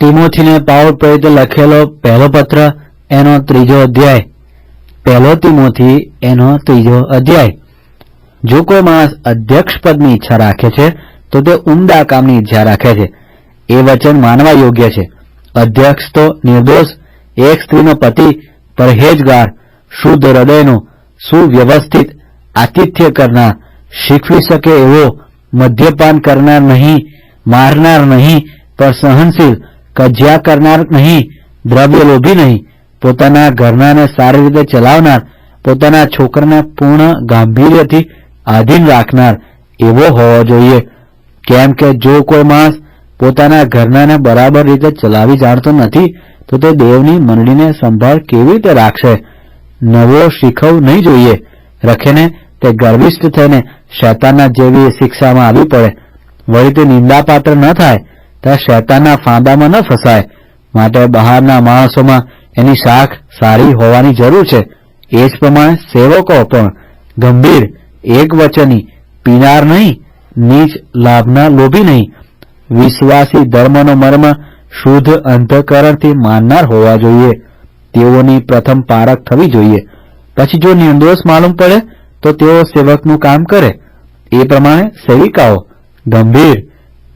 તિમોથીને Paul પ્રેરિત લખેલો પહેલો પત્ર એનો 3 અધ્યાય। પહેલો તિમોથી એનો 3 અધ્યાય। જો કોઈ માણસ અધ્યક્ષ પદની ઈચ્છા રાખે છે તો તે ઉમદા કામની ઈચ્છા રાખે છે, એ વચન માનવા યોગ્ય છે। અધ્યક્ષ તો નિર્દોષ, એક સ્ત્રીનો પતિ, પરહેજગાર, શુદ્ધ હૃદયનો, સુવ્યવસ્થિત, આતિથ્ય કરનાર, શીખવી શકે એવો, મદ્યપાન કરનાર નહીં, મારનાર નહીં, પણ સહનશીલ, કજિયા કરનાર નહીં, દ્રવ્ય લોભી નહીં, પોતાના ઘરનાને સારી રીતે ચલાવનાર, પોતાના છોકરાને પૂર્ણ ગાંભીર્યથી આધીન રાખનાર એવો હોવો જોઈએ। કેમ કે જો કોઈ માણસ પોતાના ઘરનાને બરાબર રીતે ચલાવી જાણતો નથી તો તે દેવની મંડળીને સંભાળ કેવી રીતે રાખશે? નવો શીખવ નહીં જોઈએ, રખેને તે ગર્વિષ્ઠ થઈને શૈતાનના જેવી શિક્ષામાં આવી પડે, વળી તે નિંદાપાત્ર ન થાય, ત્યાં શૈતાનના ફાંદામાં ન ફસાય। માટે બહારના માણસોમાં એની શાખ સારી હોવાની જરૂર છે, એ જ પ્રમાણે સેવકો પણ ગંભીર, એકવચની, પીનાર નહીં, નીચ લાભના લોભી નહીં, વિશ્વાસી, ધર્મનો મર્મ શુદ્ધ અંતઃકરણથી માનનાર હોવા જોઈએ। તેઓની પ્રથમ પારખ થવી જોઈએ, પછી જો નિર્દોષ માલુમ પડે તો તેઓ સેવકનું કામ કરે। એ પ્રમાણે સેવિકાઓ ગંભીર,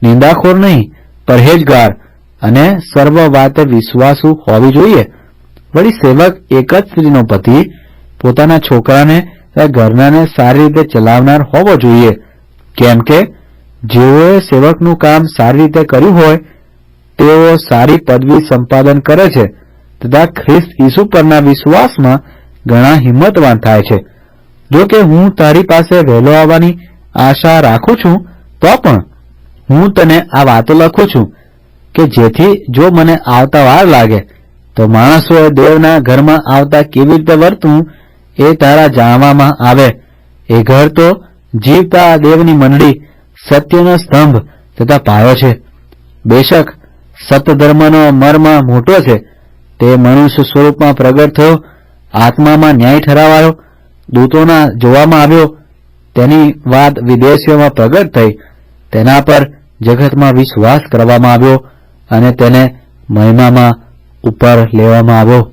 નિંદાખોર નહીં, પરહેજગાર અને સર્વ વાતે વિશ્વાસુ હોવી જોઈએ। વળી સેવક એક જ સ્ત્રીનો પતિ, પોતાના છોકરાને ઘરનાને સારી રીતે ચલાવનાર હોવો જોઈએ। કેમ કે જેઓએ સેવકનું કામ સારી રીતે કર્યું હોય તેઓ સારી પદવી સંપાદન કરે છે તથા ખ્રિસ્ત ઈસુ પરના વિશ્વાસમાં ઘણા હિંમતવાન થાય છે। જો કે હું તારી પાસે વહેલો આવવાની આશા રાખું છું તો પણ હું તને આ વાતો લખું છું કે જેથી જો મને આવતા વાર લાગે તો માણસોએ દેવના ઘરમાં આવતા કેવી રીતે વર્તવું એ તારા જાણવામાં આવે। એ ઘર તો જીવતા દેવની મંડળી, સત્યનો સ્તંભ તથા પાયો છે। બેશક સતધર્મનો મર્મ મોટો છે, તે મનુષ્ય સ્વરૂપમાં પ્રગટ થયો, આત્મામાં ન્યાય ઠરાવાયો, દૂતોના જોવામાં આવ્યો, તેની વાત વિદેશીઓમાં પ્રગટ થઈ, તેના પર જગતમાં વિશ્વાસ કરવામાં આવ્યો અને તેને મહિમામાં ઉપર લેવામાં આવ્યો।